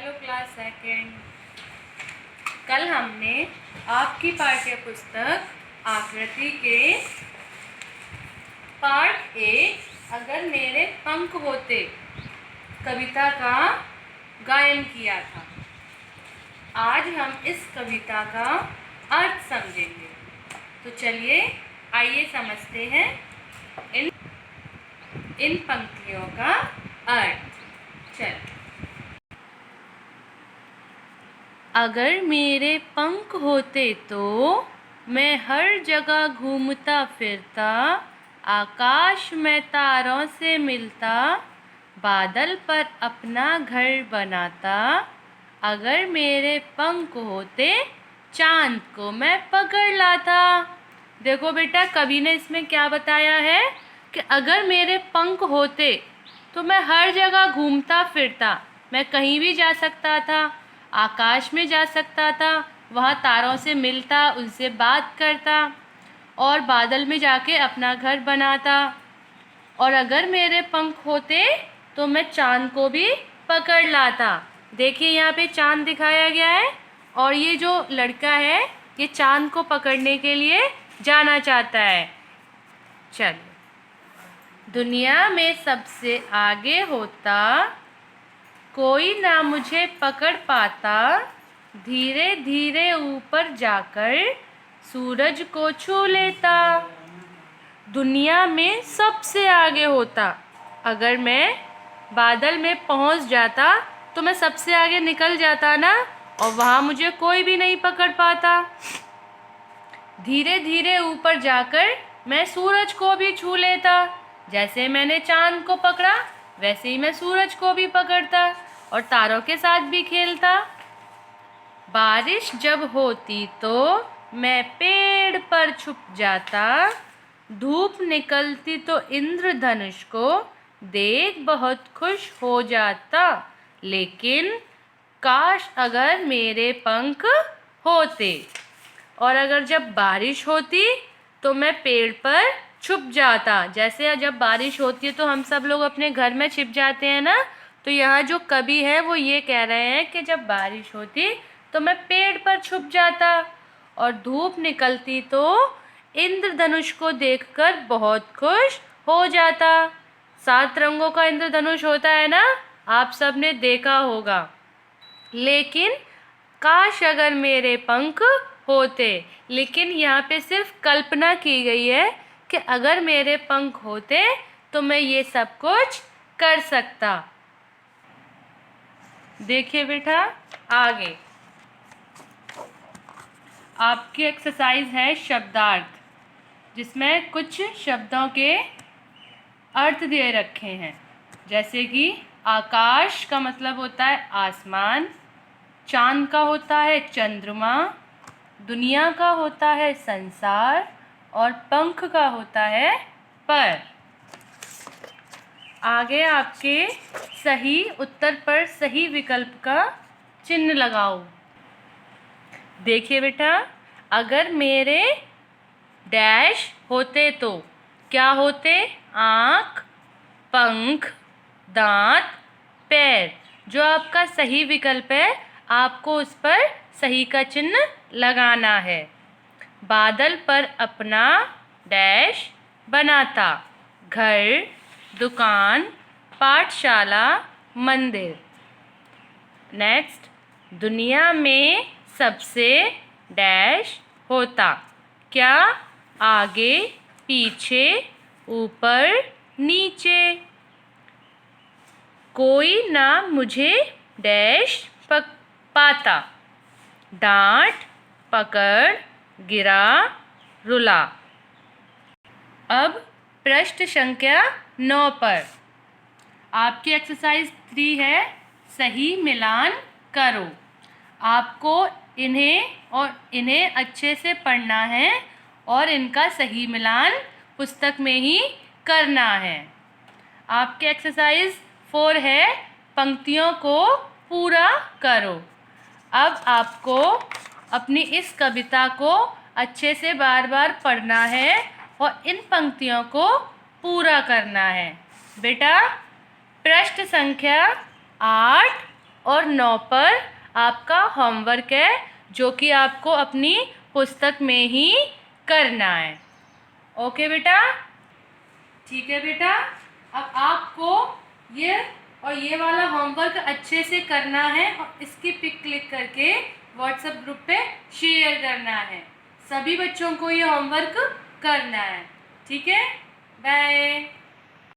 Hello class second. कल हमने आपकी पाठ्य पुस्तक आकृति के पार्ट 1 अगर मेरे पंख होते कविता का गायन किया था। आज हम इस कविता का अर्थ समझेंगे। तो चलिए आइए समझते हैं इन पंक्तियों का अर्थ। चलिए। अगर मेरे पंख होते तो मैं हर जगह घूमता फिरता, आकाश में तारों से मिलता, बादल पर अपना घर बनाता। अगर मेरे पंख होते चांद को मैं पकड़ लाता। देखो बेटा, कवि ने इसमें क्या बताया है कि अगर मेरे पंख होते तो मैं हर जगह घूमता फिरता, मैं कहीं भी जा सकता था, आकाश में जा सकता था, वहाँ तारों से मिलता, उनसे बात करता और बादल में जाके अपना घर बनाता। और अगर मेरे पंख होते तो मैं चांद को भी पकड़ लाता। देखिए यहाँ पे चांद दिखाया गया है और ये जो लड़का है ये चांद को पकड़ने के लिए जाना चाहता है। चलिए। दुनिया में सबसे आगे होता, कोई ना मुझे पकड़ पाता, धीरे धीरे ऊपर जाकर सूरज को छू लेता। दुनिया में सबसे आगे होता, अगर मैं बादल में पहुंच जाता तो मैं सबसे आगे निकल जाता ना, और वहाँ मुझे कोई भी नहीं पकड़ पाता। धीरे धीरे ऊपर जाकर मैं सूरज को भी छू लेता। जैसे मैंने चांद को पकड़ा वैसे ही मैं सूरज को भी पकड़ता और तारों के साथ भी खेलता। बारिश जब होती तो मैं पेड़ पर छुप जाता, धूप निकलती तो इंद्रधनुष को देख बहुत खुश हो जाता। लेकिन काश अगर मेरे पंख होते। और अगर जब बारिश होती तो मैं पेड़ पर छुप जाता। जैसे जब बारिश होती है तो हम सब लोग अपने घर में छिप जाते हैं ना, तो यहाँ जो कवि है वो ये कह रहे हैं कि जब बारिश होती तो मैं पेड़ पर छुप जाता और धूप निकलती तो इंद्रधनुष को देखकर बहुत खुश हो जाता। 7 रंगों का इंद्रधनुष होता है ना, आप सब ने देखा होगा। लेकिन काश अगर मेरे पंख होते, लेकिन यहाँ पे सिर्फ कल्पना की गई है कि अगर मेरे पंख होते तो मैं ये सब कुछ कर सकता। देखिए बेटा, आगे आपकी एक्सरसाइज है शब्दार्थ, जिसमें कुछ शब्दों के अर्थ दे रखे हैं। जैसे कि आकाश का मतलब होता है आसमान, चांद का होता है चंद्रमा, दुनिया का होता है संसार और पंख का होता है पर। आगे आपके सही उत्तर पर सही विकल्प का चिन्ह लगाओ। देखिए बेटा, अगर मेरे डैश होते तो क्या होते? आँख, पंख, दांत, पैर। जो आपका सही विकल्प है आपको उस पर सही का चिन्ह लगाना है। बादल पर अपना डैश बनाता, घर, दुकान, पाठशाला, मंदिर। नेक्स्ट, दुनिया में सबसे डैश होता, क्या? आगे, पीछे, ऊपर, नीचे। कोई ना मुझे डैश पाता, डांट, पकड़, गिरा, रुला। अब पृष्ठ संख्या 9 पर आपकी एक्सरसाइज 3 है, सही मिलान करो। आपको इन्हें अच्छे से पढ़ना है और इनका सही मिलान पुस्तक में ही करना है। आपके एक्सरसाइज 4 है, पंक्तियों को पूरा करो। अब आपको अपनी इस कविता को अच्छे से बार बार पढ़ना है और इन पंक्तियों को पूरा करना है। बेटा, पृष्ठ संख्या 8 और 9 पर आपका होमवर्क है, जो कि आपको अपनी पुस्तक में ही करना है। ओके बेटा, ठीक है बेटा। अब आपको ये वाला होमवर्क अच्छे से करना है और इसकी पिक क्लिक करके व्हाट्सएप ग्रुप पे शेयर करना है। सभी बच्चों को ये होमवर्क करना है, ठीक है। बाय।